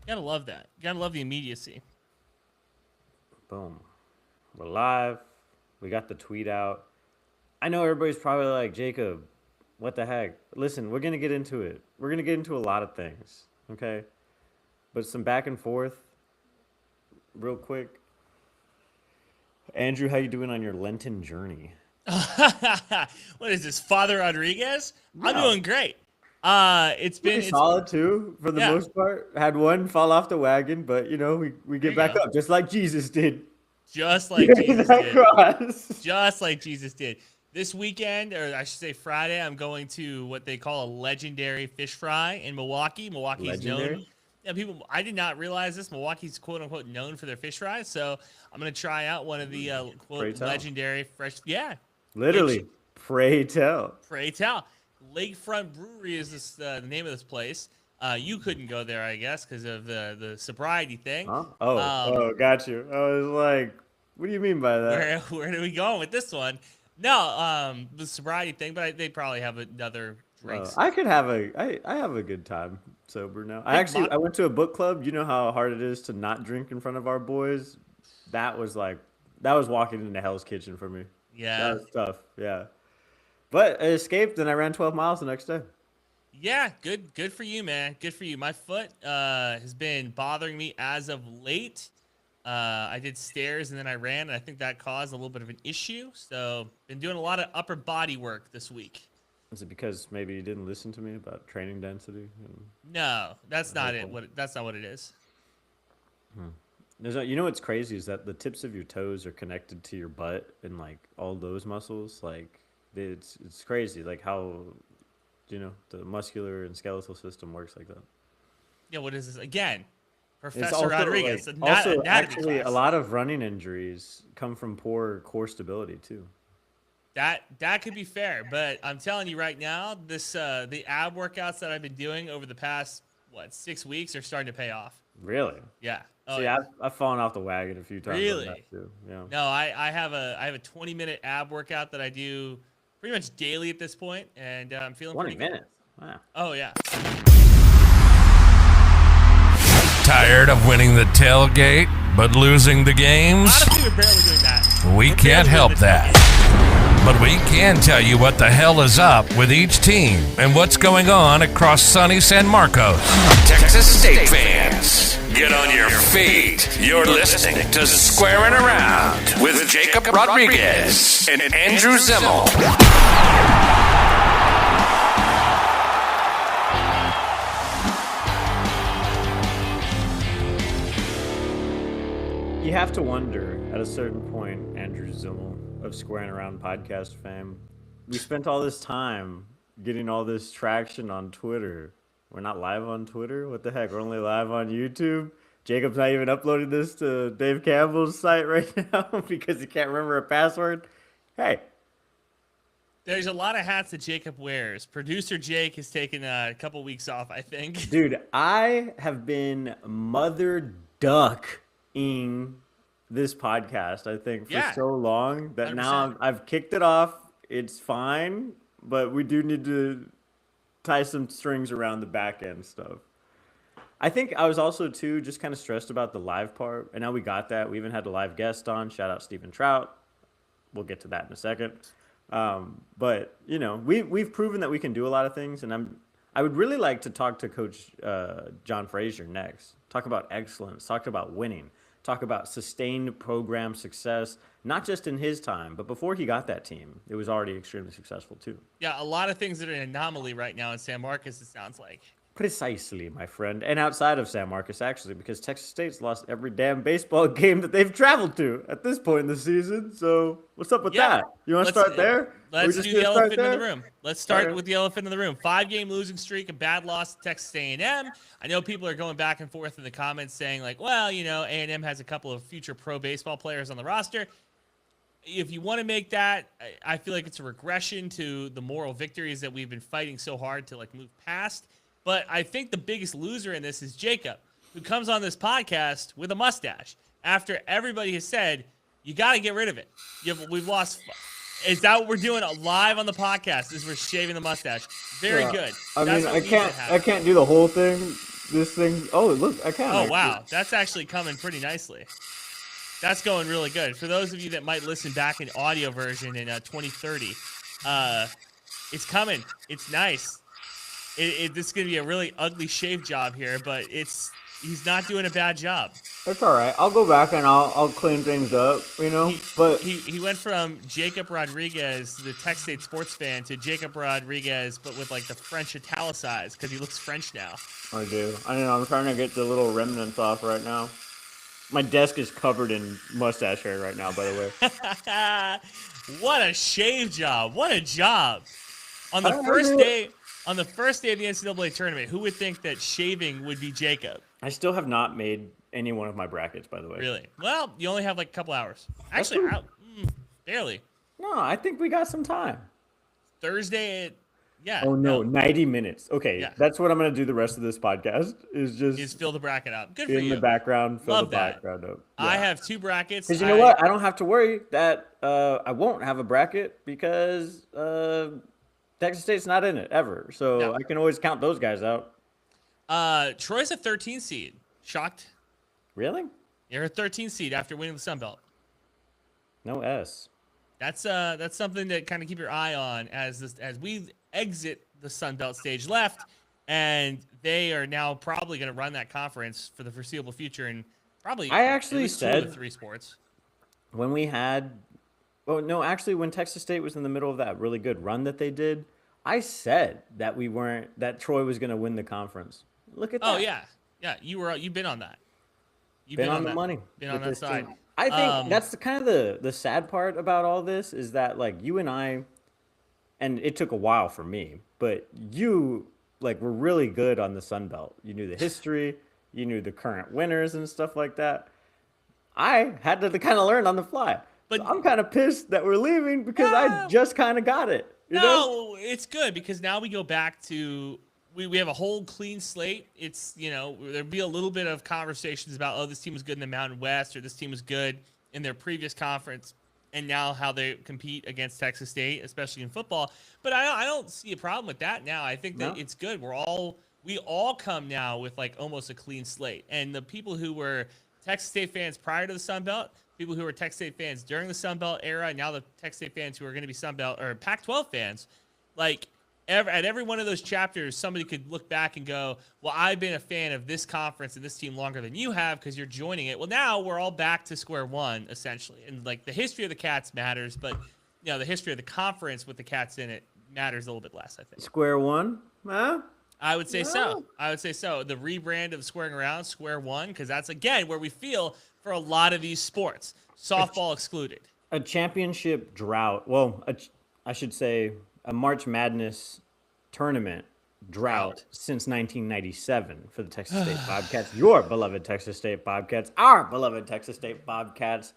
Gotta love that. Gotta love the immediacy. Boom. We're live. We got the tweet out. I know everybody's probably like, Jacob, what the heck? Listen, we're going to get into it. We're going to get into a lot of things, okay? But some back and forth, real quick. Andrew, how you doing on your Lenten journey? What is this, Father Rodriguez? I'm No. doing great. It's been Pretty solid, too, for the yeah. most part. Had one fall off the wagon, but, we There get you back go. up, just like Jesus did. Just like Jesus That did. cross. Just like Jesus did. This weekend, or I should say Friday, I'm going to what they call a legendary fish fry in Milwaukee. Milwaukee is known. Legendary? Yeah, people. I did not realize this. Milwaukee's quote unquote known for their fish fries, so I'm gonna try out one of the Pray quote tell. legendary fresh. Yeah, Literally, pray tell. pray tell. Lakefront Brewery is the name of this place. You couldn't go there, I guess, because of the sobriety thing. Huh? Oh, got you. I was like, what do you mean by that? Where are we going with this one? No, the sobriety thing, but they probably have another drinks. I could have I have a good time sober now. I went to a book club. You know how hard it is to not drink in front of our boys. That was walking into Hell's Kitchen for me. Yeah. That was tough. Yeah, but I escaped and I ran 12 miles the next day. Yeah, good for you, man. Good for you. My foot has been bothering me as of late. I did stairs and then I ran, and I think that caused a little bit of an issue. So, been doing a lot of upper body work this week. Is it because maybe you didn't listen to me about training density? No, that's not it. That's not what it is. You know what's crazy is that the tips of your toes are connected to your butt and like all those muscles. Like it's crazy, like how the muscular and skeletal system works like that. Yeah, what is this again? It's Professor also Rodriguez. like, Not also anatomy actually a class. lot of running injuries come from poor core stability too. That could be fair, but I'm telling you right now, this the ab workouts that I've been doing over the past 6 weeks are starting to pay off. Really? Yeah. Oh, See, yeah. I've fallen off the wagon a few times. On Really? that too. Yeah. No, I have a 20-minute ab workout that I do pretty much daily at this point, and I'm feeling 20 pretty good. minutes. Wow. Oh yeah. Tired of winning the tailgate but losing the games? Honestly, we're barely doing that. We can't help that. But we can tell you what the hell is up with each team and what's going on across sunny San Marcos. Texas State fans, get on your feet. You're listening to Squaring Around with Jacob Rodriguez and Andrew Zimmel. You have to wonder at a certain point, Andrew Zimmel of Squaring Around podcast fame, we spent all this time getting all this traction on Twitter. We're not live on Twitter? What the heck? We're only live on YouTube? Jacob's not even uploading this to Dave Campbell's site right now because he can't remember a password. Hey. There's a lot of hats that Jacob wears. Producer Jake has taken a couple weeks off, I think. Dude, I have been mother ducking this podcast, I think, for so long that 100%. now I've kicked it off. It's fine, but we do need to tie some strings around the back end stuff. I think I was also, too, just kind of stressed about the live part, and now we got that. We even had a live guest on. Shout out Stephen Trout. We'll get to that in a second. But, we've proven that we can do a lot of things, and I would really like to talk to Coach John Frazier next. Talk about excellence. Talk about winning. Talk about sustained program success, not just in his time, but before he got that team, it was already extremely successful too. Yeah, a lot of things that are an anomaly right now in San Marcos, it sounds like. Precisely, my friend. And outside of San Marcos, actually, because Texas State's lost every damn baseball game that they've traveled to at this point in the season. So what's up with that? You want to start there? Let's do the elephant in the room. Let's start Okay. with the elephant in the room. 5-game losing streak, a bad loss to Texas A&M. I know people are going back and forth in the comments saying like, well, A&M has a couple of future pro baseball players on the roster. If you want to make that, I feel like it's a regression to the moral victories that we've been fighting so hard to move past. But I think the biggest loser in this is Jacob, who comes on this podcast with a mustache after everybody has said, you got to get rid of it. We've lost. Is that what we're doing live on the podcast? Is we're shaving the mustache? Very good. I That's mean, what I needs to happen. can't do the whole thing this thing. Oh, look, I can. Oh, wow. That's actually coming pretty nicely. That's going really good. For those of you that might listen back in audio version in 2030, it's coming. It's nice. This is going to be a really ugly shave job here, but he's not doing a bad job. It's all right. I'll go back and I'll clean things up, you know. But he went from Jacob Rodriguez, the Tech State sports fan, to Jacob Rodriguez, but with like the French italicized because he looks French now. I do. I know. I'm trying to get the little remnants off right now. My desk is covered in mustache hair right now, by the way. What a shave job! What a job! On the I first know. day of the NCAA tournament, who would think that shaving would be Jacob? I still have not made any one of my brackets, by the way. Really? Well, you only have like a couple hours. Actually, barely. No, I think we got some time. Thursday at Oh no, 90 minutes. Okay, Yeah. that's what I'm gonna do the rest of this podcast. Is just is fill the bracket up. Good for in you. the background, fill Love the that. background up. I Yeah. have two brackets. Because you know what? I don't have to worry that I won't have a bracket because Texas State's not in it ever. So No. I can always count those guys out. Troy's a 13 seed. Shocked? Really? You're a 13 seed after winning the Sun Belt. No S. That's something to kind of keep your eye on as we exit the Sun Belt stage left, and they are now probably going to run that conference for the foreseeable future, and probably I actually at least two of the said- three sports. When we had, well, no, actually, when Texas State was in the middle of that really good run that they did, I said that that Troy was going to win the conference. Look at that. Oh yeah, you've been on that. You've Been on the that, money. Been on with that this side. team. I think that's the kind of the sad part about all this is that like you and I, and it took a while for me, but you like were really good on the Sun Belt. You knew the history, you knew the current winners and stuff like that. I had to kind of learn on the fly. But- So I'm kind of pissed that we're leaving because I just kind of got it. You know? No, it's good because now we go back to we have a whole clean slate. It's there'll be a little bit of conversations about this team was good in the Mountain West or this team was good in their previous conference, and now how they compete against Texas State, especially in football. But I don't see a problem with that now. I think that No. it's good. We all come now with like almost a clean slate, and the people who were Texas State fans prior to the Sun Belt, people who were Texas State fans during the Sun Belt era, and now the Texas State fans who are going to be Sun Belt or Pac-12 fans, like at every one of those chapters, somebody could look back and go, well, I've been a fan of this conference and this team longer than you have because you're joining it. Well, now we're all back to square one, essentially. And like the history of the Cats matters, but the history of the conference with the Cats in it matters a little bit less, I think. Square one, huh? I would say so. I would say so. The rebrand of Squaring Around, Square One, because that's, again, where we feel for a lot of these sports, softball excluded. A championship drought. Well, I should say a March Madness tournament drought since 1997 for the Texas State Bobcats. Your beloved Texas State Bobcats. Our beloved Texas State Bobcats.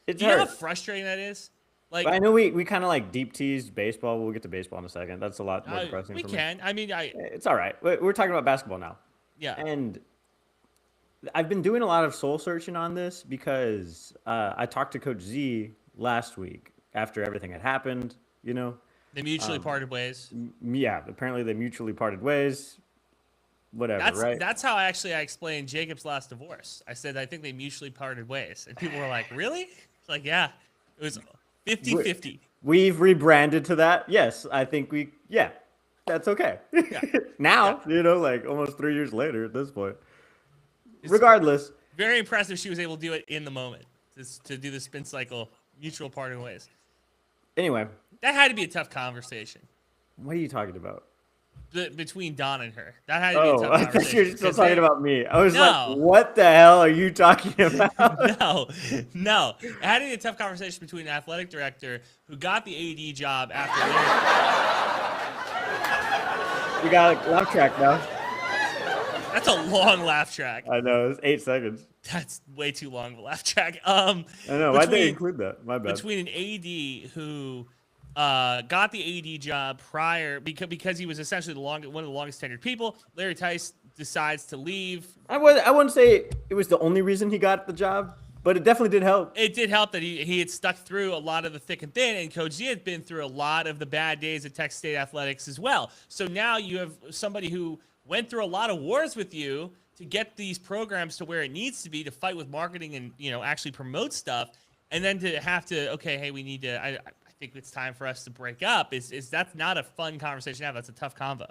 It's Do you know how hurt. frustrating that is? Like, But I know we kind of like deep teased baseball. We'll get to baseball in a second. That's a lot more uh, depressing we for me. can. I mean, It's all right. We're talking about basketball now. yeah. And I've been doing a lot of soul searching on this because I talked to Coach Z last week after everything had happened, They mutually parted ways. Yeah, apparently they mutually parted ways. Whatever, right? That's how I explained Jacob's last divorce. I said, I think they mutually parted ways. And people were like, really? It's like, yeah. It was 50-50. We've rebranded to that. Yes, I think that's okay. Now, like almost 3 years later at this point. Regardless, Very impressive she was able to do it in the moment, to do the spin cycle, mutual parting ways. anyway, That had to be a tough conversation what are you talking about? between Don and her. That had to be a Oh, tough I thought conversation. you were still 'cause talking they- about me. I was No. like, what the hell are you talking about? No. It had to be a tough conversation between an athletic director who got the AD job after We got a laugh track now. That's a long laugh track. I know, it's 8 seconds. That's way too long of a laugh track. I know, why'd they include that? My bad. Between an AD who got the AD job prior because he was essentially one of the longest tenured people. Larry Tice decides to leave. I wouldn't say it was the only reason he got the job, But it definitely did help. It did help that he had stuck through a lot of the thick and thin, and Coach Z had been through a lot of the bad days at Texas State athletics as well. So now you have somebody who went through a lot of wars with you to get these programs to where it needs to be, to fight with marketing and, you know, actually promote stuff, and then to have to, okay, hey, we need to, I think it's time for us to break up. Is that's not a fun conversation to have. That's a tough convo.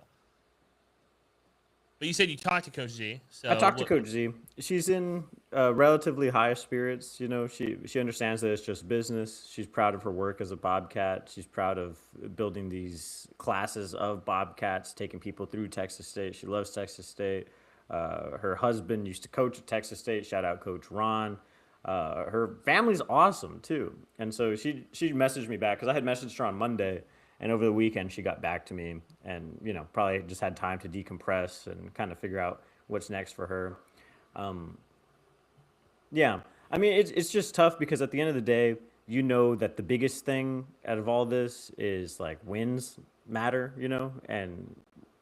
But you said you talked to Coach Z. So I talked to Coach Z. She's in relatively high spirits. You know, she understands that it's just business. She's proud of her work as a Bobcat. She's proud of building these classes of Bobcats, taking people through Texas State. She loves Texas State. Her husband used to coach at Texas State. Shout out Coach Ron. Her family's awesome too. And so she messaged me back because I had messaged her on Monday. And over the weekend, she got back to me and, you know, probably just had time to decompress and kind of figure out what's next for her. Yeah, I mean, it's just tough because at the end of the day, you know that the biggest thing out of all this is like wins matter, you know, and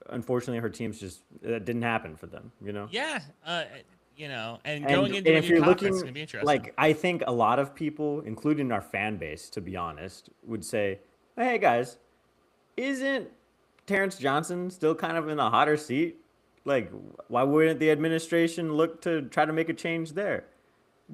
unfortunately her team's just, that didn't happen for them, you know? Yeah, you know, and And, going into and a if new you're conference looking, is going to be interesting. like, I think a lot of people, including our fan base, to be honest, would say, hey guys, isn't Terrence Johnson still kind of in a hotter seat? Like, why wouldn't the administration look to try to make a change there?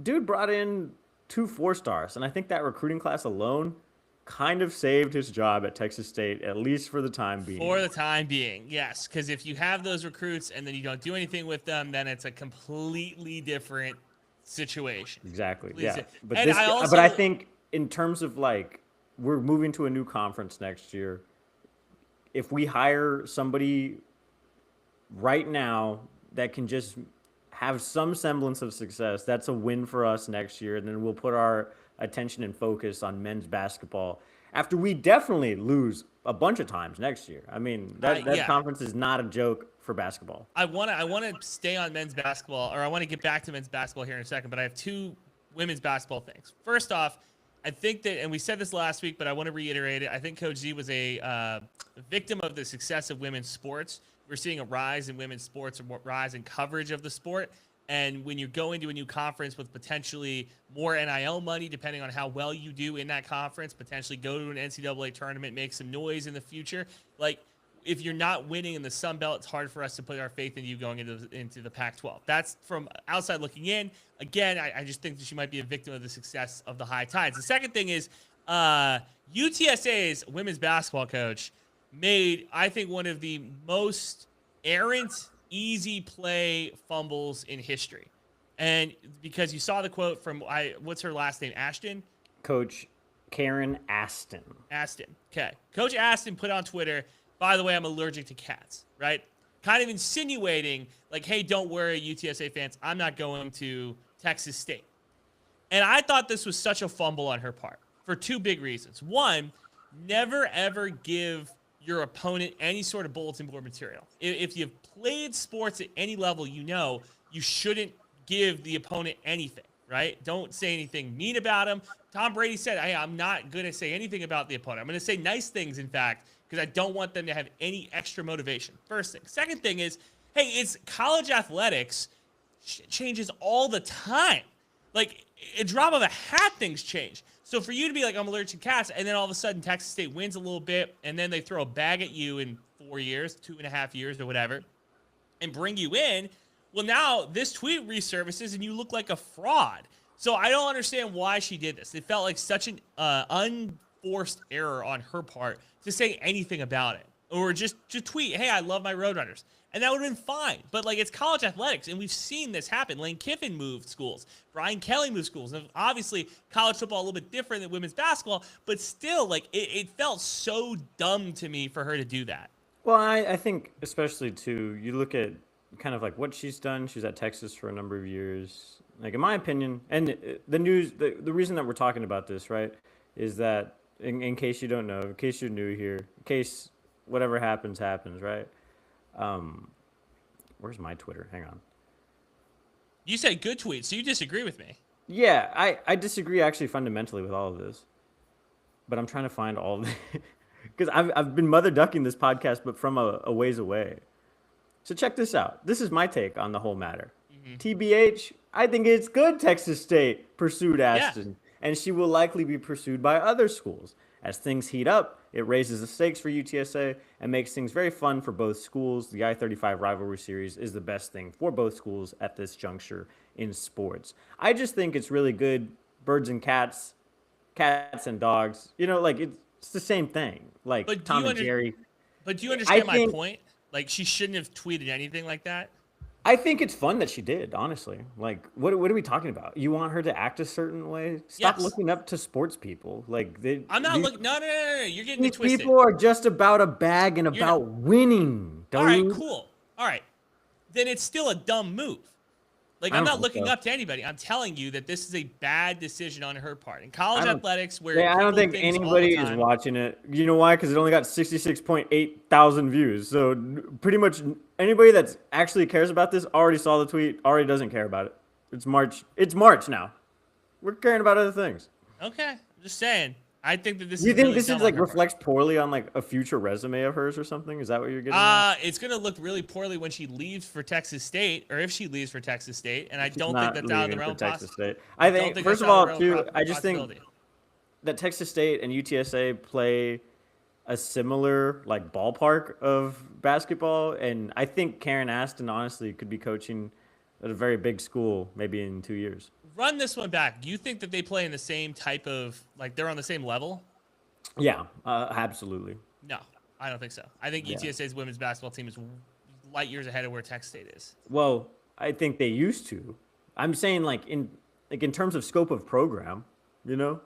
Dude brought in 2 4-stars, and I think that recruiting class alone kind of saved his job at Texas State, at least for the time being. For the time being, yes. Because if you have those recruits and then you don't do anything with them, then it's a completely different situation. Exactly. Please. Yeah. But And but I think in terms of like, we're moving to a new conference next year. If we hire somebody right now that can just have some semblance of success, that's a win for us next year. And then we'll put our attention and focus on men's basketball after we definitely lose a bunch of times next year. I mean, that yeah. conference is not a joke for basketball. I want to stay on men's basketball, or I want to get back to men's basketball here in a second, but I have 2 women's basketball things. First off, I think that, and we said this last week, but I want to reiterate it. I think Coach Z was a victim of the success of women's sports. We're seeing a rise in women's sports, a rise in coverage of the sport. And when you go into a new conference with potentially more NIL money, depending on how well you do in that conference, potentially go to an NCAA tournament, make some noise in the future. Like, if you're not winning in the Sun Belt, it's hard for us to put our faith in you going into the Pac-12. That's from outside looking in. Again, I just think that she might be a victim of the success of the High Tides. The second thing is UTSA's women's basketball coach made, I think, one of the most errant, easy play fumbles in history. And because you saw the quote from, what's her last name, Ashton? Coach Karen Aston. Aston. Okay. Coach Aston put on Twitter, by the way, I'm allergic to cats, right? Kind of insinuating, like, hey, don't worry, UTSA fans, I'm not going to Texas State. And I thought this was such a fumble on her part for 2 big reasons. One, never, ever give your opponent any sort of bulletin board material. If you've played sports at any level, you know you shouldn't give the opponent anything, right? Don't say anything mean about him. Tom Brady said, hey, I'm not going to say anything about the opponent. I'm going to say nice things, in fact, because I don't want them to have any extra motivation. First thing. Second thing is, hey, it's college athletics changes all the time. Like, a drop of a hat, things change. So for you to be like, I'm allergic to cats, and then all of a sudden Texas State wins a little bit, and then they throw a bag at you in 4 years, 2.5 years or whatever, and bring you in, well, now this tweet resurfaces and you look like a fraud. So I don't understand why she did this. It felt like such an unforced error on her part to say anything about it, or just tweet, hey, I love my Roadrunners. And that would have been fine. But, like, it's college athletics, and we've seen this happen. Lane Kiffin moved schools. Brian Kelly moved schools. And obviously, college football a little bit different than women's basketball, but still, like, it felt so dumb to me for her to do that. Well, I think especially, too, you look at kind of like what she's done. She's at Texas for a number of years. Like, in my opinion, and the news, the reason that we're talking about this, right, is that in case you don't know, in case you're new here, in case whatever happens, right? Where's my Twitter? Hang on. You say good tweets, so you disagree with me. Yeah, I disagree actually fundamentally with all of this, but I'm trying to find all of it because I've been mother ducking this podcast, but from a ways away. So check this out. This is my take on the whole matter. TBH, I think it's good Texas State pursued Yeah. Ashton, and she will likely be pursued by other schools. As things heat up, it raises the stakes for UTSA and makes things very fun for both schools. The I-35 rivalry series is the best thing for both schools at this juncture in sports. I just think it's really good birds and cats, cats and dogs. You know, like it's the same thing. Like But do Tom you and under- Jerry. But do you understand my think- point? Like, she shouldn't have tweeted anything like that. I think it's fun that she did, honestly. Like, what are we talking about? You want her to act a certain way? Stop Yes. looking up to sports people. Like, I'm not these, looking. No. You're getting it these twisted. people are just about a bag and You're not- about winning. Dude. All right, cool. All right, then it's still a dumb move. Like, I I'm don't not think looking so. up to anybody. I'm telling you that this is a bad decision on her part. In college I don't- athletics, where Yeah, I don't people think things all the anybody is time- watching it. You know why? Because it only got 66.8 thousand views. So pretty much anybody that actually cares about this already saw the tweet, already doesn't care about it. It's March. It's March now. We're caring about other things. Okay, I'm just saying. I think that this Do you is think really this dumb is on like her part. reflects poorly on like a future resume of hers or something? Is that what you're getting at? It's gonna look really poorly when she leaves for Texas State, or if she leaves for Texas State, and I She's don't not think that's out of the leaving realm for of Texas possibility. State. I think that's first of out all, the realm too, of I just think possibility. that Texas State and UTSA play a similar like ballpark of basketball, and I think Karen Aston honestly could be coaching at a very big school maybe in 2 years. Run this one back. Do you think that they play in the same type of, like, they're on the same level? Yeah, absolutely. No, I don't think so. I think Yeah. UTSA's women's basketball team is light years ahead of where Texas State is. Well, I think they used to. I'm saying like in terms of scope of program, you know,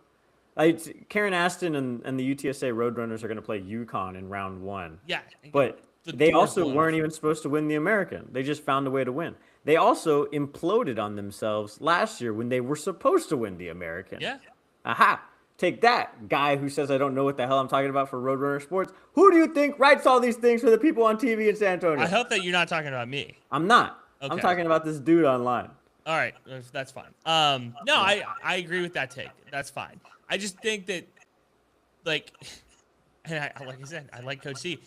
like Karen Aston and the UTSA Roadrunners are going to play UConn in round 1. Yeah, But the they door's also blown weren't off. even supposed to win the American. They just found a way to win. They also imploded on themselves last year when they were supposed to win the American. Yeah. Aha. Take that, guy who says I don't know what the hell I'm talking about for Roadrunner Sports. Who do you think writes all these things for the people on TV in San Antonio? I hope that you're not talking about me. I'm not. I'm Okay. talking about this dude online. All right, that's fine. No, I agree with that take. That's fine. I just think that, like, and like I said, I like Coach C.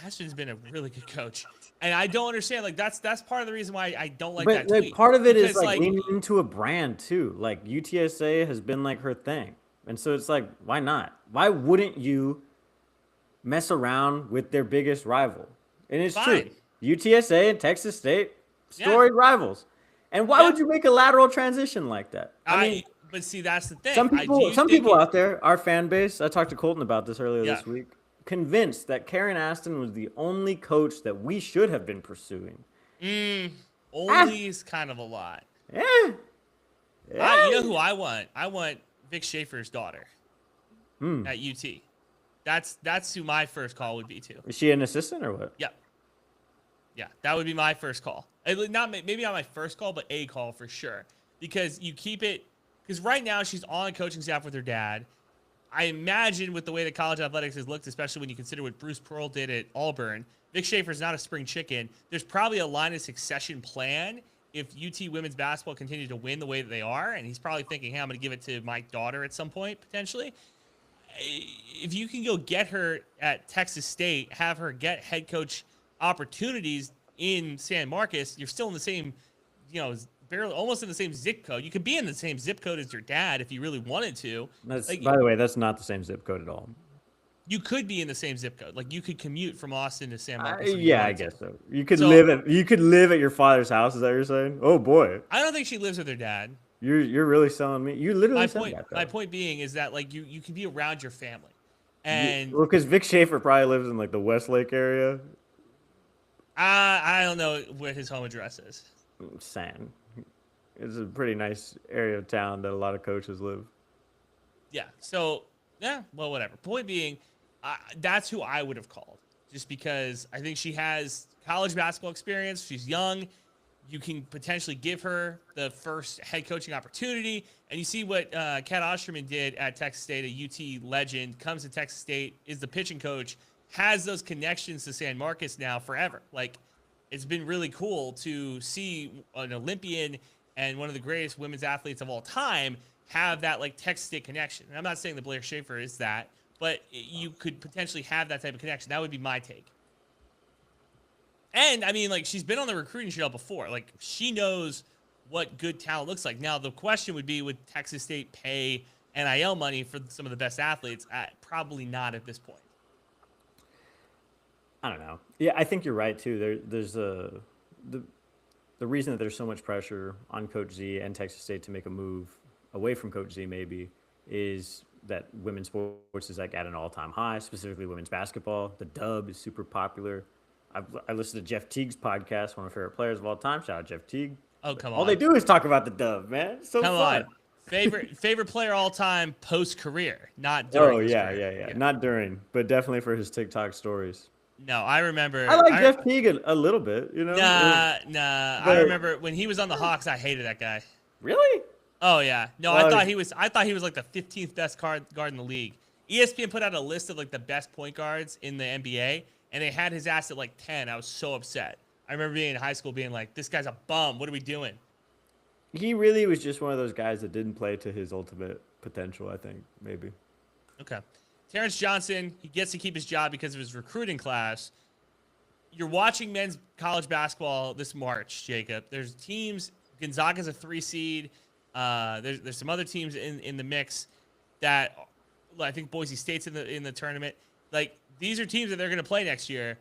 Ashton's been a really good coach, and I don't understand. Like, that's part of the reason why I don't like that But tweet. part of it is Because, like leaning into a brand too. Like UTSA has been like her thing. And so it's like, why not? Why wouldn't you mess around with their biggest rival? And it's true. Fine. UTSA and Texas State, Yeah. storied rivals. And why Yeah. would you make a lateral transition like that? I mean, but see, that's the thing. some I people, do some think people it- out there, our fan base, I talked to Colton about this earlier this Yeah. week, convinced that Karen Aston was the only coach that we should have been pursuing. only is kind of a lot. Yeah. You know who I want? I want Vic Schaefer's daughter at UT. That's who my first call would be to. Is she an assistant or what? Yep. Yeah, that would be my first call. Maybe not my first call, but a call for sure. Because you keep it. Because right now she's on a coaching staff with her dad. I imagine with the way that college athletics has looked, especially when you consider what Bruce Pearl did at Auburn, Vic Schaefer's not a spring chicken. There's probably a line of succession plan if UT women's basketball continues to win the way that they are, and he's probably thinking, hey, I'm going to give it to my daughter at some point, potentially. If you can go get her at Texas State, have her get head coach opportunities in San Marcos, you're still in the same, barely almost in the same zip code. You could be in the same zip code as your dad if you really wanted to. That's, Like, by the way, that's not the same zip code at all. you could be in the same zip code. Like, you could commute from Austin to San Marcos. if you Yeah, I wanted to. guess so. You could So- live at your father's house. Is that what you're saying? Oh boy, I don't think she lives with her dad. you're really selling me. You literally My said point, that. my point being is that, like, you can be around your family. And Well, because Vic Schaefer probably lives in like the Westlake area. I don't know what his home address is. I'm saying it's a pretty nice area of town that a lot of coaches live. Yeah. So, yeah, well, whatever. Point being, that's who I would have called, just because I think she has college basketball experience. She's young. You can potentially give her the first head coaching opportunity. And you see what Kat Osterman did at Texas State, a UT legend, comes to Texas State, is the pitching coach, has those connections to San Marcos now forever. Like, it's been really cool to see an Olympian and one of the greatest women's athletes of all time have that, like, Texas State connection. And I'm not saying that Blair Schaefer is that, but you could potentially have that type of connection. That would be my take. And I mean, like, she's been on the recruiting trail before. Like, she knows what good talent looks like. Now, the question would be, would Texas State pay NIL money for some of the best athletes? Probably not at this point. I don't know. Yeah, I think you're right too. There's the reason that there's so much pressure on Coach Z and Texas State to make a move away from Coach Z maybe is that women's sports is like at an all-time high, specifically women's basketball. The Dub is super popular. I listened to Jeff Teague's podcast, one of my favorite players of all time. Shout out Jeff Teague. Oh, come on. All they do is talk about the Dub, man. It's so Come fun. on. Favorite player all time post career, not during. Oh his yeah, career. yeah. Not during, but definitely for his TikTok stories. No, I remember. I like Jeff Teague a little bit, you know. Nah. I But- remember when he was on the Hawks. I hated that guy. Really? Oh yeah. No, Well, I thought he was like the 15th best guard in the league. ESPN put out a list of like the best point guards in the NBA, and they had his ass at like 10. I was so upset. I remember being in high school, being like, "This guy's a bum. What are we doing?" He really was just one of those guys that didn't play to his ultimate potential, I think, maybe. Okay. Terrence Johnson, he gets to keep his job because of his recruiting class. You're watching men's college basketball this March, Jacob. There's teams. Gonzaga's a 3 seed. There's some other teams in the mix that I think Boise State's in the tournament. Like, these are teams that they're going to play next year.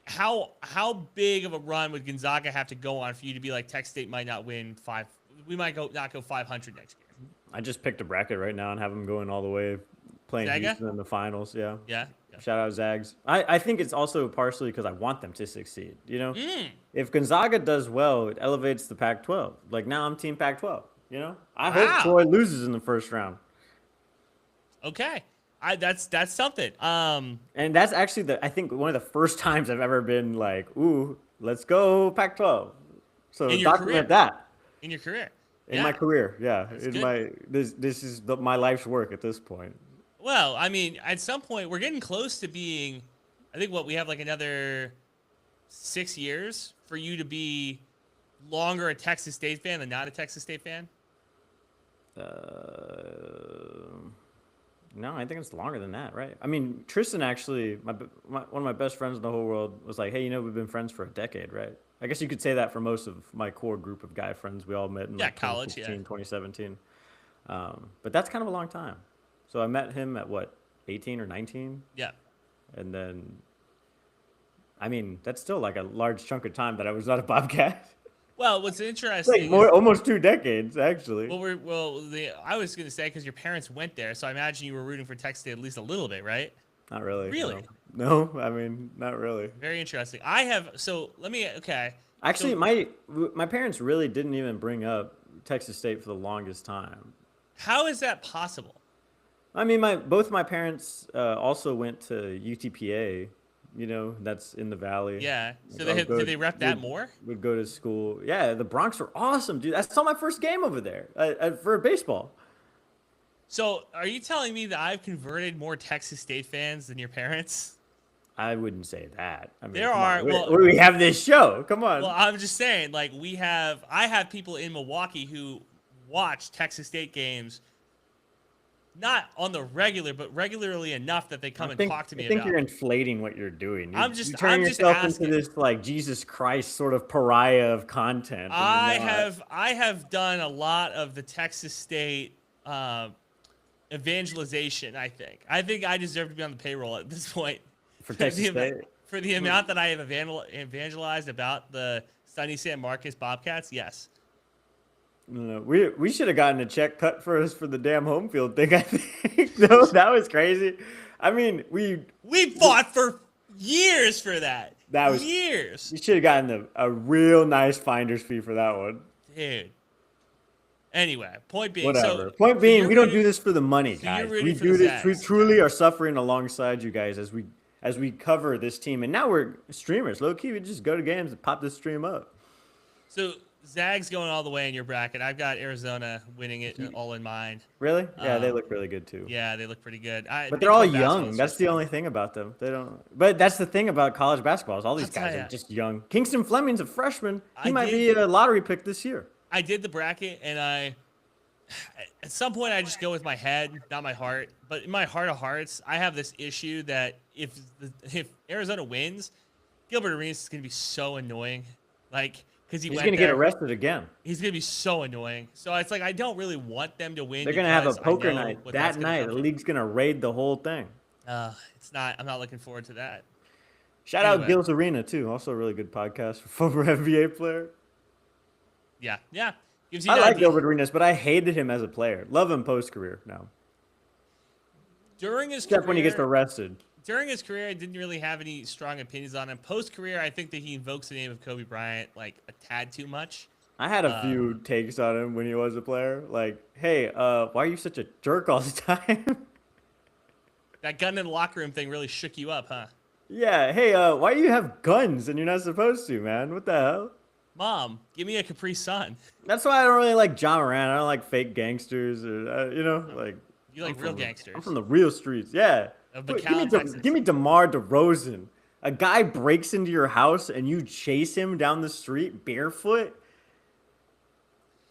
How big of a run would Gonzaga have to go on for you to be like, Texas State might not win 5? We might not go 500 next year. I just picked a bracket right now and have them going all the way, playing Zaga? Houston in the finals. Yeah. Yeah. Shout out Zags. I think it's also partially because I want them to succeed. You know, if Gonzaga does well, it elevates the Pac-12. Like now, I'm Team Pac-12. You know, I Wow. hope Troy loses in the first round. Okay. That's something. And that's actually I think one of the first times I've ever been like, ooh, let's go Pac-12. So In your document career. that In your career. in my career. Yeah, That's in good. my this is my life's work at this point. Well, I mean, at some point, we're getting close to being. I think we have like another 6 years for you to be longer a Texas State fan than not a Texas State fan. No, I think it's longer than that, right? I mean, Tristan actually, one of my best friends in the whole world was like, hey, you know, we've been friends for a decade, right? I guess you could say that for most of my core group of guy friends. We all met in like college, 2017. But that's kind of a long time. So I met him at what, 18 or 19? Yeah. And then, I mean, that's still like a large chunk of time that I was not a Bobcat. Well, what's Like interesting. almost 2 decades, actually. I was going to say because your parents went there, so I imagine you were rooting for Texas State at least a little bit, right? Not really. Really? No, I mean, not really. Very interesting. Okay. Actually, So- my parents really didn't even bring up Texas State for the longest time. How is that possible? I mean, both my parents also went to UTPA. You know, that's in the valley. Yeah. So Like, did they rep that more? Would go to school. Yeah, the Bronx were awesome, dude. I saw my first game over there for baseball. So are you telling me that I've converted more Texas State fans than your parents? I wouldn't say that. I mean, There come on. are- well- we have this show. Come on. Well, I'm just saying, like, I have people in Milwaukee who watch Texas State games, not on the regular, but regularly enough that they come and talk to me I think about. you're inflating what you're doing. I'm just you're turning yourself asking. into this like Jesus Christ sort of pariah of content. and you're not. I have done a lot of the Texas State evangelization. I think I deserve to be on the payroll at this point For Texas State. for the amount that I have evangelized about the Sunny San Marcos Bobcats. Yes. No, we should have gotten a check cut for us for the damn home field thing. I think no, that was crazy. I mean, we fought for years for that. That was- years, should have gotten a real nice finder's fee for that one. dude. Anyway, point being, Whatever. So, Point so being, you're we don't rooting- do this for the money, so you're guys. rooting We for do the this. We Zags. truly are suffering alongside you guys as we cover this team. And now we're streamers. Low key, we just go to games and pop this stream up. So Zags going all the way in your bracket. I've got Arizona winning it all in mind. Really? Yeah, they look really good too. Yeah, they look pretty good. But they're all young. That's the only thing about them. They don't. But that's the thing about college basketball is all these I'll tell guys ya. are just young. Kingston Fleming's a freshman. He I might did- be a lottery pick this year. I did the bracket, and at some point I just go with my head, not my heart. But in my heart of hearts, I have this issue that if Arizona wins, Gilbert Arenas is going to be so annoying. Like, because He's going to get arrested again. He's going to be so annoying. So it's like, I don't really want them to win. They're going to have a because I poker know night what that that's gonna night. come The from. league's going to raid the whole thing. I'm not looking forward to that. Shout out Anyway. Gil's Arena, too. Also a really good podcast for former NBA player. Yeah. Gives you I an like idea. Gilbert Arenas, but I hated him as a player. Love him post-career now. During his Except career, when he gets arrested. During his career, I didn't really have any strong opinions on him. Post-career, I think that he invokes the name of Kobe Bryant like a tad too much. I had a few takes on him when he was a player. Like, hey, why are you such a jerk all the time? That gun in the locker room thing really shook you up, huh? Yeah, hey, why do you have guns and you're not supposed to, man? What the hell? Mom, give me a Capri Sun. That's why I don't really like John Moran. I don't like fake gangsters or, like. You like I'm real from- gangsters. I'm from the real streets. Yeah. Of Give McAllen, me, Texas. give me DeMar DeRozan. A guy breaks into your house and you chase him down the street barefoot.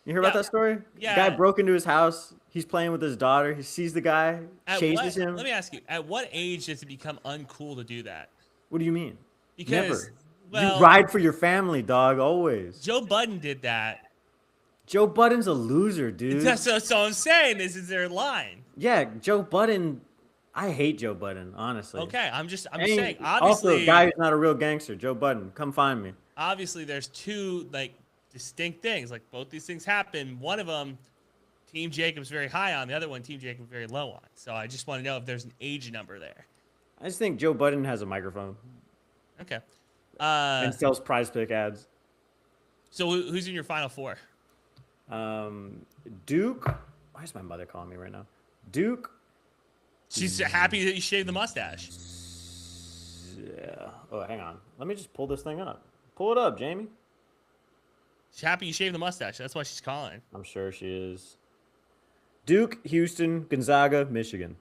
You hear about Yeah. that story? Yeah. The guy broke into his house. He's playing with his daughter. He sees the guy, chases him. Let me ask you, at what age does it become uncool to do that? What do you mean? Because, Never. well, You ride for your family, dog, always. Joe Budden did that. Joe Budden's a loser, dude. That's what I'm saying. This is their line. Yeah, Joe Budden. I hate Joe Budden, honestly. Okay, I'm just And saying. also, Obviously, a guy who's not a real gangster. Joe Budden, come find me. obviously, there's two like distinct things. Like both these things happen. One of them, Team Jacob's very high on. The other one, Team Jacob very low on. So I just want to know if there's an age number there. I just think Joe Budden has a microphone Okay. and sells prize pick ads. So who's in your final four? Duke. Why is my mother calling me right now? Duke. She's happy that you shaved the mustache. Yeah. Oh, hang on. Let me just pull this thing up. Pull it up, Jamie. She's happy you shaved the mustache. That's why she's calling. I'm sure she is. Duke, Houston, Gonzaga, Michigan.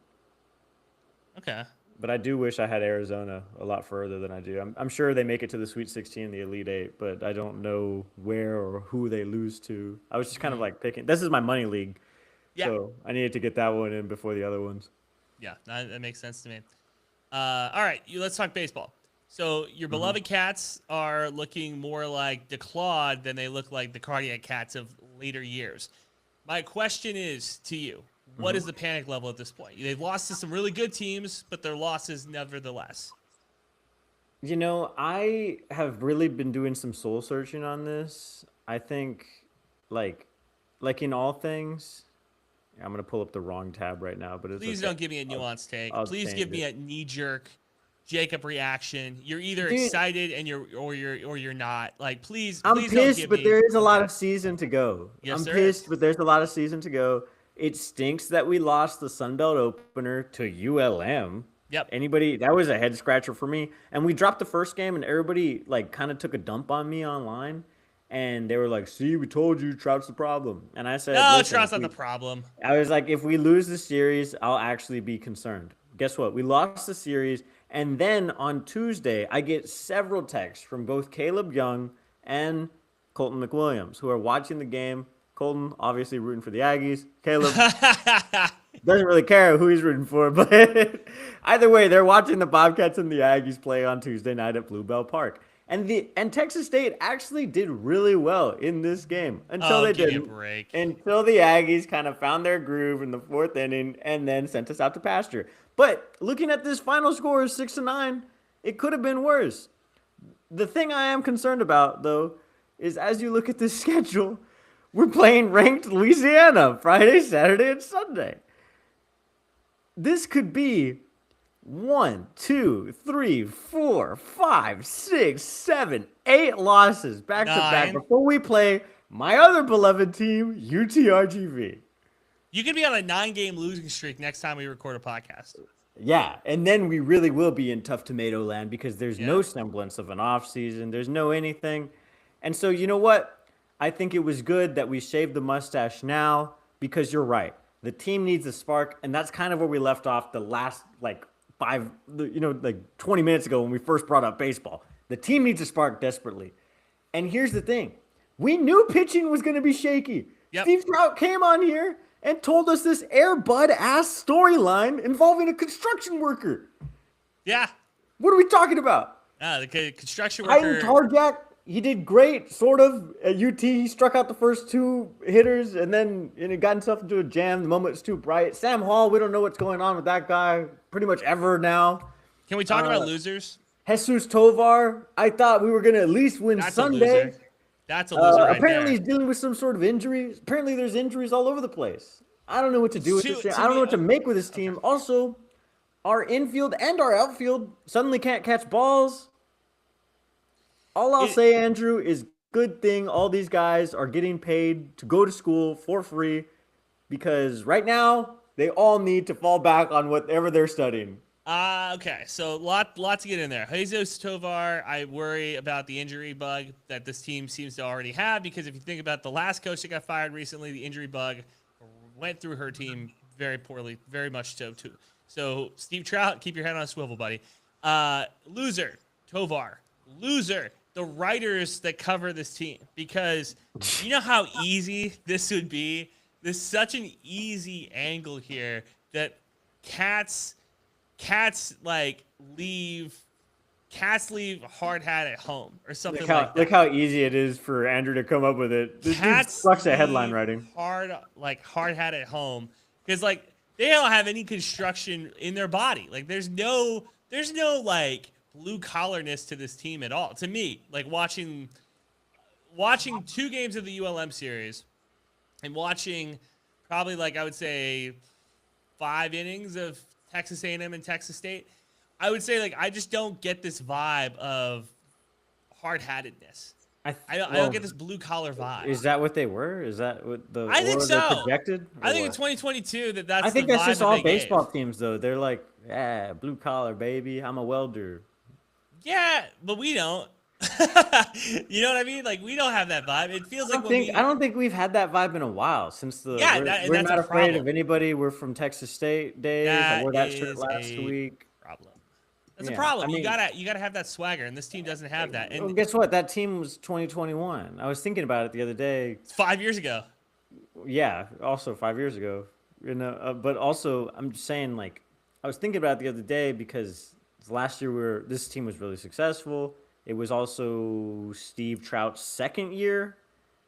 Okay. But I do wish I had Arizona a lot further than I do. I'm sure they make it to the Sweet 16, the Elite Eight, but I don't know where or who they lose to. I was just kind of like picking. This is my money league, Yeah. so I needed to get that one in before the other ones. Yeah, that makes sense to me. All right, let's talk baseball. So your beloved Cats are looking more like the Claude than they look like the Cardiac Cats of later years. My question is to you, what is the panic level at this point? They've lost to some really good teams, but their losses nevertheless. You know, I have really been doing some soul searching on this. I think, like in all things, I'm gonna pull up the wrong tab right now, but it's Please okay. don't give me a nuanced take. I'll Please change give me it. a knee-jerk Jacob reaction. You're either Dude. excited and you're not. Like, please, I'm please don't pissed, give but me- there is a lot Okay. of season to go. Yes, I'm there pissed, is. but there's a lot of season to go. It stinks that we lost the Sun Belt opener to ULM. Yep. Anybody that was a head scratcher for me. And we dropped the first game, and everybody like kind of took a dump on me online, and they were like, "See, we told you, Trout's the problem." And I said, No, "Listen, Trout's if not we- the problem. I was like, if we lose the series, I'll actually be concerned. Guess what? We lost the series, and then on Tuesday, I get several texts from both Caleb Young and Colton McWilliams, who are watching the game. Colton, obviously rooting for the Aggies. Caleb doesn't really care who he's rooting for, but either way, they're watching the Bobcats and the Aggies play on Tuesday night at Bluebell Park. And Texas State actually did really well in this game until Oh, they give me a didn't. break. Until the Aggies kind of found their groove in the fourth inning and then sent us out to pasture. But looking at this final score of 6-9, it could have been worse. The thing I am concerned about, though, is as you look at this schedule, we're playing ranked Louisiana Friday, Saturday, and Sunday. This could be 1, 2, 3, 4, 5, 6, 7, 8 losses back to back 9. before we play my other beloved team, UTRGV. You could be on a 9-game losing streak next time we record a podcast. Yeah, and then we really will be in tough tomato land because there's no Yeah. semblance of an off season. There's no anything. And so, you know what? I think it was good that we shaved the mustache now because you're right. The team needs a spark, and that's kind of where we left off the last, 20 minutes ago when we first brought up baseball. The team needs a spark desperately. And here's the thing. We knew pitching was going to be shaky. Yep. Steve Trout came on here and told us this Air Bud ass storyline involving a construction worker. Yeah. What are we talking about? The construction Titan worker. Tarjak, he did great, sort of. At UT, he struck out the first 2 hitters, and then he got himself into a jam. The moment was too bright. Sam Hall, we don't know what's going on with that guy pretty much ever now. Can we talk about losers? Jesus Tovar, I thought we were going to at least win That's a Sunday. loser. That's a loser right Apparently, there. he's dealing with some sort of injury. Apparently, there's injuries all over the place. I don't know what to do with this To team. I don't me- know what to make with this team. Also, our infield and our outfield suddenly can't catch balls. All I'll say, Andrew, is good thing all these guys are getting paid to go to school for free because right now they all need to fall back on whatever they're studying. Okay, so lot to get in there. Jesus Tovar, I worry about the injury bug that this team seems to already have because if you think about the last coach that got fired recently, the injury bug went through her team very poorly, very much so too. So Steve Trout, keep your head on a swivel, buddy. Loser, Tovar. Loser, the writers that cover this team because you know how easy this would be. There's such an easy angle here that cats leave hard hat at home or something like that. Look how easy it is for Andrew to come up with it. This dude sucks at headline writing. Hard hat at home because like they don't have any construction in their body. Like there's no like blue collarness to this team at all. To me, like watching 2 games of the ULM series and watching probably like I would say 5 innings of Texas A&M and Texas State, I would say like I just don't get this vibe of hard-hattedness. I don't get this blue collar vibe. Is that what they were? Is that what the I think aura so. they projected? I think Or in what? 2022 that's I think the that's vibe just that all they baseball gave. teams though. They're like, yeah, blue collar baby. I'm a welder. Yeah, but we don't. You know what I mean? Like we don't have that vibe. It feels like I don't think we've had that vibe in a while since the. Yeah, we're that's not a afraid problem. of anybody. We're from Texas State days. I wore that shirt is last a week. problem. That's a Yeah, problem. I mean- you gotta have that swagger, and this team doesn't have that. Well, And guess what? That team was 2021. I was thinking about it the other day. it's 5 years ago. Yeah, also 5 years ago. But also I'm just saying, like, I was thinking about it the other day because last year this team was really successful. It was also Steve Trout's second year,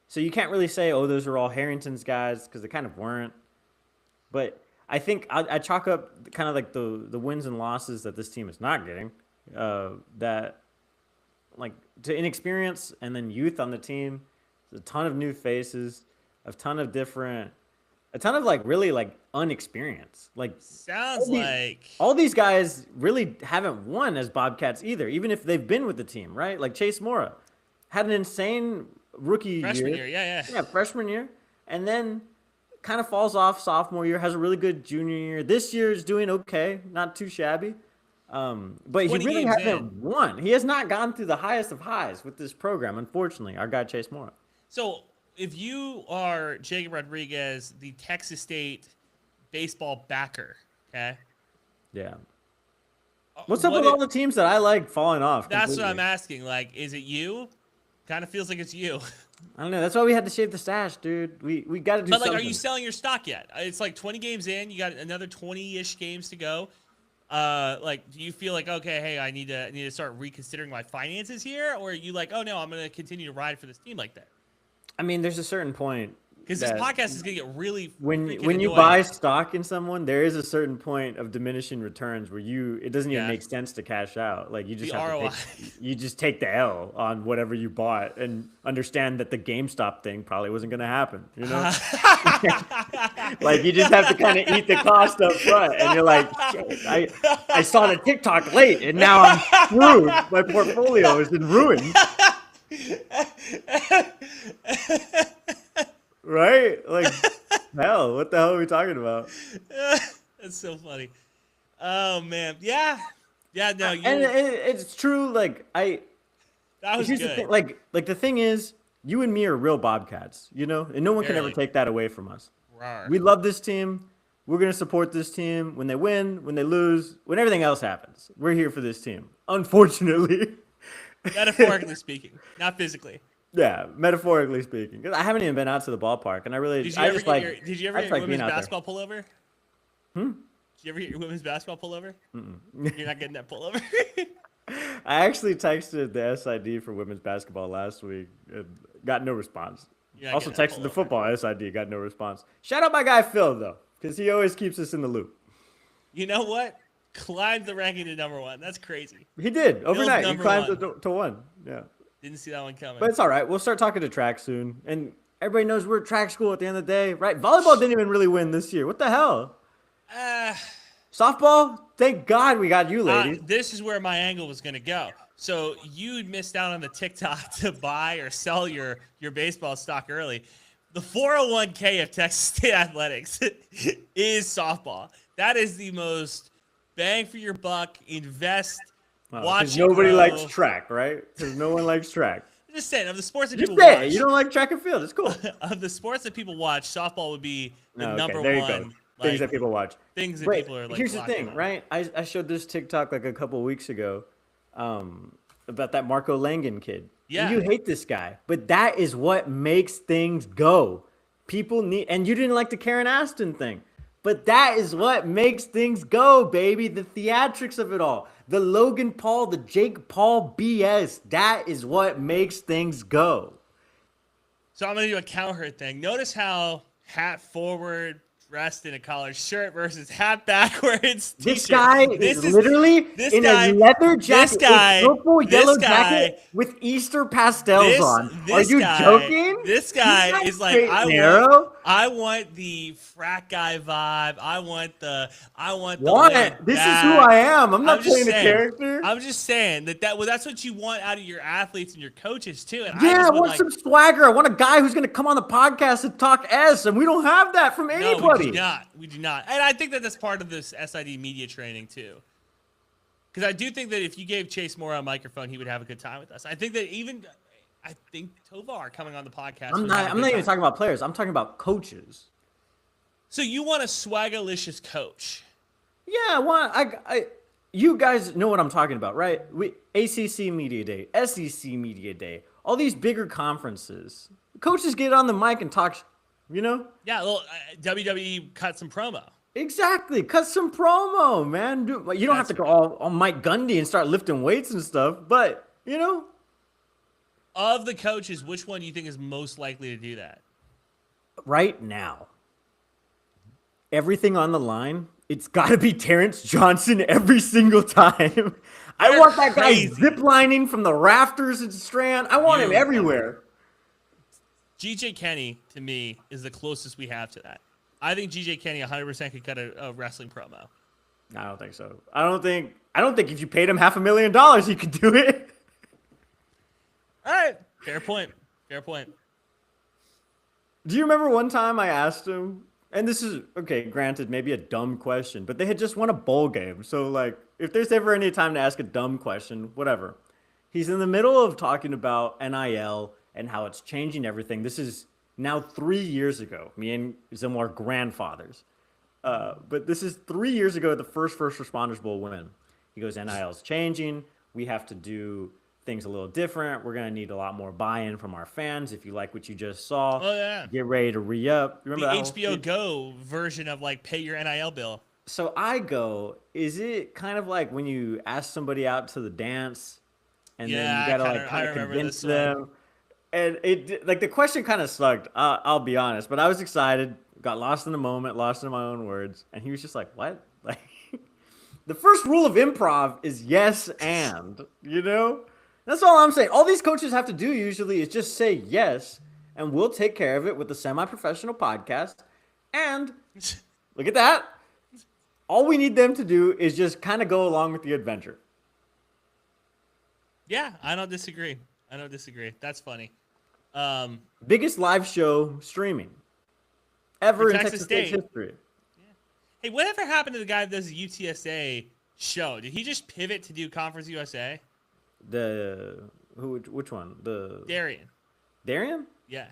so you can't really say, oh, those are all Harrington's guys because they kind of weren't. But I think I chalk up kind of like the wins and losses that this team is not getting, that like to inexperience and then youth on the team, a ton of new faces, a ton of like really like unexperienced. Like Sounds like all these guys really haven't won as Bobcats either, even if they've been with the team, right? Like Chase Mora had an insane rookie freshman year. Yeah. freshman year, and then kind of falls off sophomore year, has a really good junior year. This year is doing okay, not too shabby. But he 20 really games hasn't won. He has not gone through the highest of highs with this program, unfortunately, our guy Chase Mora. So if you are Jacob Rodriguez, the Texas State baseball backer, okay? Yeah. What's up with What all the teams that I like falling off? That's what completely? I'm asking. Like, is it you? Kind of feels like it's you. I don't know. That's why we had to shave the stash, dude. We got to do But like, something. are you selling your stock yet? It's like 20 games in. You got another 20-ish games to go. Like, do you feel like, okay, hey, I need to start reconsidering my finances here, or are you like, oh no, I'm gonna continue to ride for this team like that? I mean, there's a certain point Because this that podcast is gonna get really when freaking you annoying. buy stock in someone, there is a certain point of diminishing returns where it doesn't even Yeah. make sense to cash out. Like you just The have ROI. you just take the L on whatever you bought and understand that the GameStop thing probably wasn't going to happen. You know, like you just have to kind of eat the cost up front, and you're like, "Shit, I saw the TikTok late, and now I'm screwed. My portfolio is in ruin." Right? Like, hell, what the hell are we talking about? That's so funny. Oh man, yeah. No, And it's true. Like that was here's the good. thing, like the thing is, you and me are real Bobcats, you know, and no one can ever Barely. take that away from us. Rawr. We love this team. We're gonna support this team when they win, when they lose, when everything else happens. We're here for this team. Unfortunately, Metaphorically speaking, not physically. yeah, metaphorically speaking, 'cause I haven't even been out to the ballpark, and I really, Did you I ever just get like, your Did you ever I get just your like being women's out basketball pullover? Did you ever get your women's basketball pullover? You're not getting that pullover. I actually texted the SID for women's basketball last week and got no response. You're not Also getting a texted the pullover. football SID, got no response. Shout out my guy Phil though, because he always keeps us in the loop. You know what? Climbed the ranking to number 1. That's crazy. He did overnight. He number climbed one. to 1. Yeah, Didn't see that one coming. but it's all right. We'll start talking to track soon, and everybody knows we're track school at the end of the day, right? Volleyball didn't even really win this year. What the hell? Uh, Softball, thank God we got you, ladies. this is where my angle was going to go. So you missed out on the TikTok to buy or sell your baseball stock early. The 401k of Texas State Athletics is softball. That is the most bang for your buck. Invest. Watch Because it nobody grow. likes track, right? Because no one likes track. Just saying, of the sports that Just people say watch, it. You don't like track and field. It's cool. of the sports that people watch, softball would be the No, okay, number there you one. go. Things that people watch. Things that But people are like. here's the flocking thing, on. right? I showed this TikTok like a couple weeks ago about that Marco Langen kid. Yeah. You hate this guy, but that is what makes things go. People need, and you didn't like the Karen Aston thing, but that is what makes things go, baby. The theatrics of it all, the Logan Paul, the Jake Paul BS. That is what makes things go. So I'm gonna do a Cowherd thing. Notice how hat forward, dressed in a collared shirt versus hat backwards. This t-shirt. guy is literally in a leather jacket, a purple yellow jacket with Easter pastels on. Are you joking? This guy is like, straight and narrow. I want the frat guy vibe. I want the What? laid This is back. who I am. I'm not just playing a saying- character. I'm just saying well, that's what you want out of your athletes and your coaches too. And Yeah, I just want like, some swagger. I want a guy who's going to come on the podcast and talk S, and we don't have that from no, anybody. we do not. We do not. And I think that that's part of this SID media training too. Because I do think that if you gave Chase Moore a microphone, he would have a good time with us. I think Tovar coming on the podcast. I'm not even talking about players. I'm talking about coaches. So you want a swagalicious coach? Yeah, you guys know what I'm talking about, right? ACC Media Day, SEC Media Day, all these bigger conferences. Coaches get on the mic and talk, you know? Yeah, well, WWE cut some promo. Exactly. Cut some promo, man. You don't have to go all Mike Gundy and start lifting weights and stuff, but, you know? Of the coaches, which one do you think is most likely to do that? Right now, everything on the line, it's got to be Terrence Johnson every single time. I You're want that guy crazy. ziplining from the rafters at Strand. I want him You- everywhere. GJ Kenny, to me, is the closest we have to that. I think GJ Kenny 100% could cut a wrestling promo. I don't think so. I don't think if you paid him $500,000, he could do it. All right. Fair point. Fair point. Do you remember one time I asked him, and this is, okay, granted, maybe a dumb question, but they had just won a bowl game. So, like, if there's ever any time to ask a dumb question, whatever. He's in the middle of talking about NIL and how it's changing everything. This is now 3 years ago. Me and Zim are grandfathers. But this is 3 years ago, the first Responders Bowl win. He goes, NIL is changing. We have to do things a little different. We're going to need a lot more buy-in from our fans. If you like what you just saw, Oh, yeah. get ready to re-up. The Remember that whole HBO speech? Go version of, like, pay your NIL bill. So I go, is it kind of like when you ask somebody out to the dance and then Yeah, you got to I like kind of remember convince this one. them? And it, like, the question kind of sucked. I'll be honest, but I was excited, got lost in the moment, lost in my own words. And he was just like, what? Like, the first rule of improv is yes and, you know? That's all I'm saying. All these coaches have to do usually is just say yes, and we'll take care of it with the semi-professional podcast. And look at that. All we need them to do is just kind of go along with the adventure. Yeah, I don't disagree. That's funny. Biggest live show streaming ever For in Texas Texas State's State. history. Hey, whatever happened to the guy that does the UTSA show? Did he just pivot to do Conference USA? Which one? Darian. Darian? Yeah.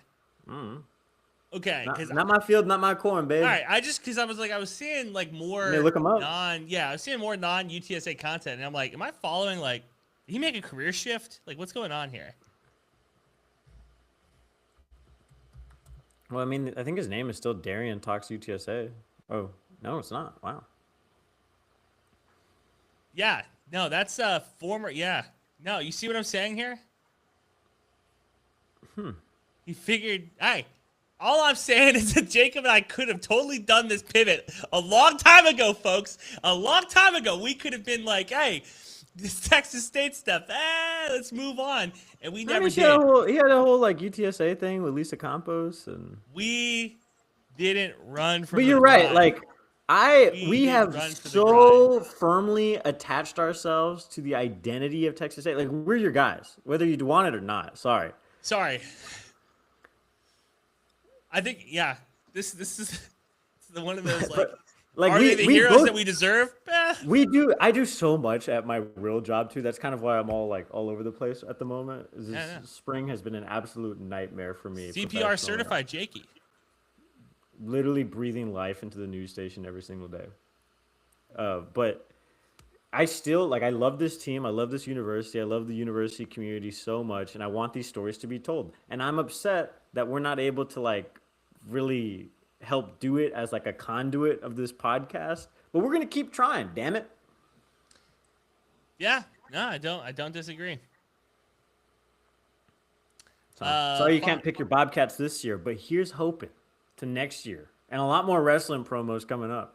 Okay. Not, 'cause not my field, not my corn, babe. all right. I was seeing like more Let me look 'em up. I was seeing more non UTSA content, and I'm like, am I following like? Did he make a career shift? Like, what's going on here? Well, I mean, I think his name is still Darian Talks UTSA. Oh, no, it's not. Wow. Yeah, No, that's former. Yeah. No, you see what I'm saying here? He figured. Hey, all I'm saying is that Jacob and I could have totally done this pivot a long time ago, folks. A long time ago, we could have been like, hey, this Texas State stuff. Let's move on, and we never He did. he had a whole like UTSA thing with Lisa Campos, and We didn't run from. but the you're right. grind. Like we didn't have run for the so firmly attached ourselves to the identity of Texas State. Like we're your guys, whether you want it or not. Sorry. Sorry. I think this is one of those like. Like Are they the heroes both, that we deserve? we do. I do so much at my real job too. That's kind of why I'm all over the place at the moment. Spring has been an absolute nightmare for me. CPR professionally. certified Jakey. Literally breathing life into the news station every single day. But I still I love this team. I love this university. I love the university community so much, and I want these stories to be told. And I'm upset that we're not able to really help do it as a conduit of this podcast. But we're gonna keep trying. Damn it. Yeah, no, I don't disagree. Sorry you can't pick your Bobcats this year, but here's hoping to next year, and a lot more wrestling promos coming up.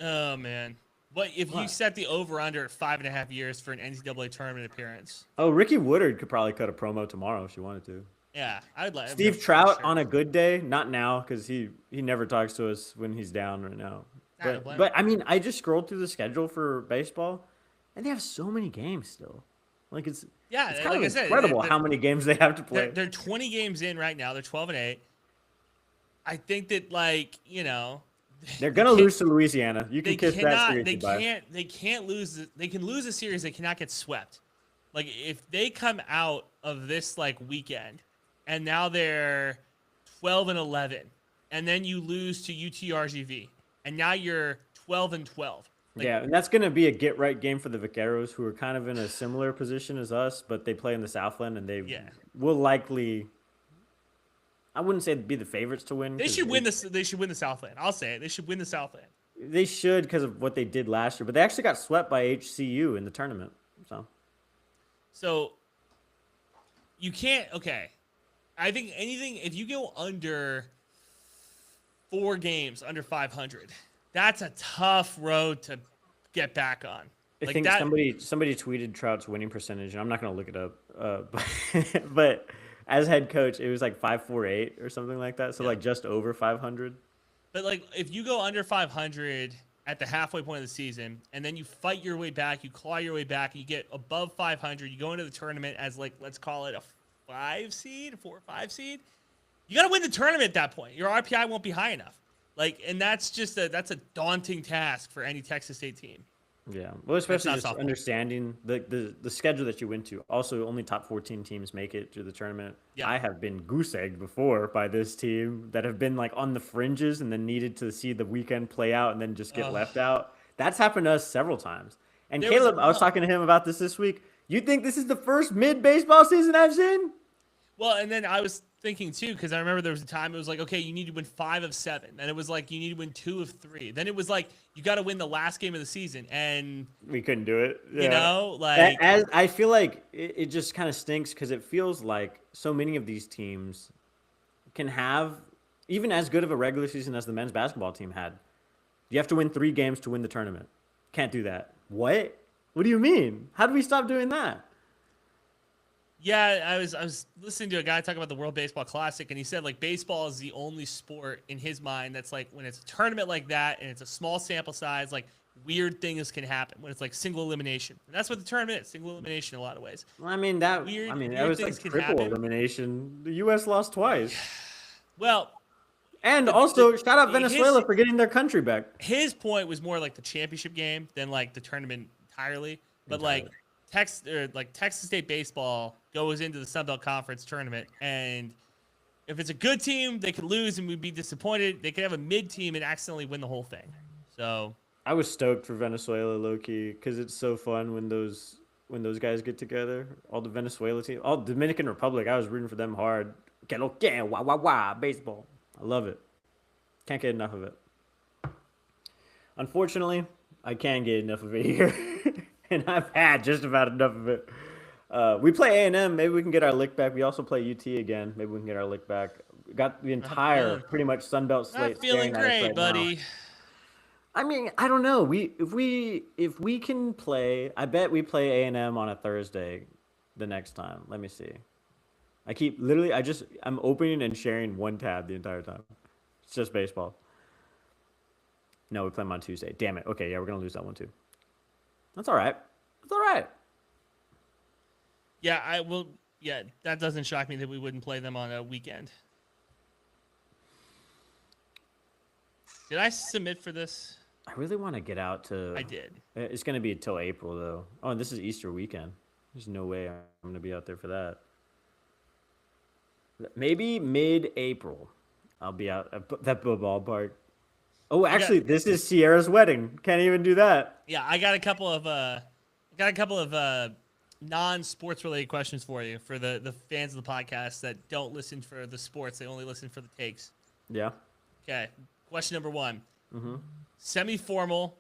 Oh man, if you What? set the over under at 5.5 years for an NCAA tournament appearance? Oh, Ricky Woodard could probably cut a promo tomorrow if she wanted to. Yeah, I'd like Steve Trout on a good day, not now because he never talks to us when he's down right now. I don't blame But I mean, I just scrolled through the schedule for baseball, and they have so many games still. It's Yeah, it's like kind I of said, incredible how many games they have to play. They're 20 games in right now. They're 12-8. I think that They're gonna lose to Louisiana. You can they kiss that cannot. series They goodbye. can't lose. They can lose a series. They cannot get swept. Like if they come out of this weekend, and now they're 12-11, and then you lose to UTRGV, and now you're 12-12. Yeah, and that's gonna be a get right game for the Vaqueros, who are kind of in a similar position as us, but they play in the Southland, and they will likely. I wouldn't say be the favorites to win. They should win this. They should win the Southland. I'll say it. They should win the Southland. They should because of what they did last year, but they actually got swept by HCU in the tournament. So you can't. Okay, I think anything if you go under 4 games under 500, that's a tough road to get back on. I think somebody tweeted Trout's winning percentage, and I'm not going to look it up, but as head coach, it was 548 or something like that, so just over 500. But if you go under 500 at the halfway point of the season, and then you fight your way back, you claw your way back, and you get above 500, you go into the tournament as let's call it a 4 or 5 seed. You got to win the tournament at that point. Your RPI won't be high enough. And that's just that's a daunting task for any Texas State team. Yeah, well, especially just softball. understanding the schedule that you went to. Also, only top 14 teams make it to the tournament. Yeah. I have been goose-egged before by this team that have been on the fringes and then needed to see the weekend play out and then just get left out. That's happened to us several times. And Caleb, I was talking to him about this week. You think this is the first mid-baseball season I've seen? Well, and then I was thinking too, because I remember there was a time it was okay, you need to win 5 of 7. Then it was you need to win 2 of 3. Then it was you got to win the last game of the season, and we couldn't do it. As I feel it just kind of stinks because it feels like so many of these teams can have even as good of a regular season as the men's basketball team had. You have to win 3 games to win the tournament. Can't do that. What? What do you mean? How do we stop doing that? Yeah, I was listening to a guy talk about the World Baseball Classic, and he said baseball is the only sport in his mind that's when it's a tournament like that and it's a small sample size, weird things can happen when it's single elimination. And that's what the tournament is, single elimination in a lot of ways. Well, that was triple elimination. The U.S. lost twice. Well, and also shout out Venezuela for getting their country back. His point was more the championship game than the tournament entirely, but Texas State baseball goes into the Sun Belt Conference tournament, and if it's a good team, they could lose and we'd be disappointed. They could have a mid team and accidentally win the whole thing. So I was stoked for Venezuela, low-key, because it's so fun when those guys get together. All the Venezuela team, all Dominican Republic. I was rooting for them hard. Que lo que, wah wah wah, baseball. I love it. Can't get enough of it. Unfortunately, I can't get enough of it here. and I've had just about enough of it. We play A&M. Maybe we can get our lick back. We also play UT again. Maybe we can get our lick back. Got the entire pretty much Sunbelt slate. Not feeling staring at us great, right buddy. now. I mean, I don't know. If we can play, I bet we play A&M on a Thursday the next time. Let me see. I'm opening and sharing one tab the entire time. It's just baseball. No, we play them on Tuesday. Damn it. Okay, yeah, we're gonna lose that one too. That's all right. That's all right. Yeah, I will. Yeah, that doesn't shock me that we wouldn't play them on a weekend. Did I submit for this? I really want to get out to. I did. It's gonna be until April though. Oh, and this is Easter weekend. There's no way I'm gonna be out there for that. Maybe mid-April, I'll be out at that ballpark. Oh, actually, this is Sierra's wedding. Can't even do that. Yeah, I got a couple of non-sports related questions for you for the fans of the podcast that don't listen for the sports; they only listen for the takes. Yeah. Okay. Question number 1. Semi-formal,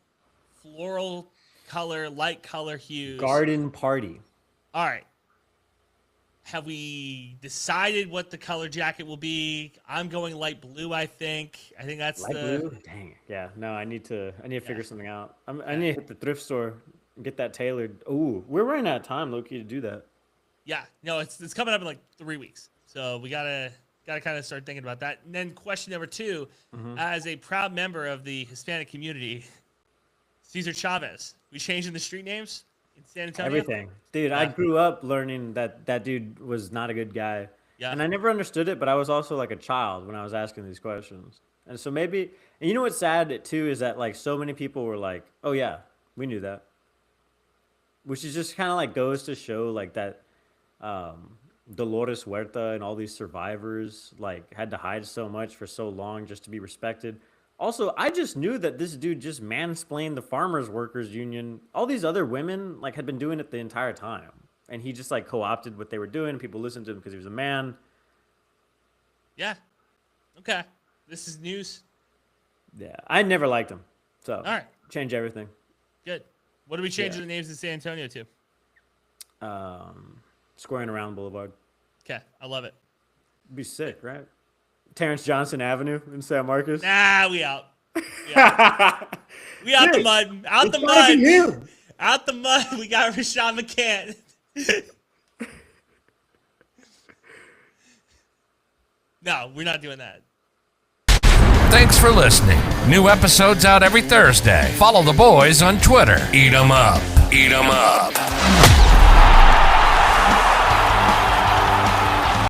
floral color, light color hues. Garden party. All right. Have we decided what the color jacket will be? I'm going light blue, I think. I think that's Light blue? Dang it. Yeah, no, I need to figure something out. I need to hit the thrift store and get that tailored. Ooh, we're running out of time, Loki, to do that. Yeah. No, it's coming up in like 3 weeks. So we gotta kind of start thinking about that. And then question number 2, as a proud member of the Hispanic community, Cesar Chavez. We changing the street names in San Antonio? Everything. Dude, I grew up learning that dude was not a good guy. Yeah. And I never understood it, but I was also like a child when I was asking these questions. And so maybe, and you know what's sad too is that like so many people were like, oh yeah, we knew that. Which is just kind of like goes to show like that Dolores Huerta and all these survivors like had to hide so much for so long just to be respected. Also, I just knew that this dude just mansplained the farmers workers union. All these other women like had been doing it the entire time. And he just like co-opted what they were doing. People listened to him because he was a man. Yeah. Okay. This is news. Yeah, I never liked him. So, All right. change everything. Good. What do we change Yeah. the names in San Antonio to? Squaring around Boulevard. Okay. I love it. Be sick, right? Terrence Johnson Avenue in San Marcos. Nah, we out. We out, we out the mud. Out the mud. Out the mud. We got Rashawn McCann. No, we're not doing that. Thanks for listening. New episodes out every Thursday. Follow the boys on Twitter. Eat 'em up. Eat 'em up.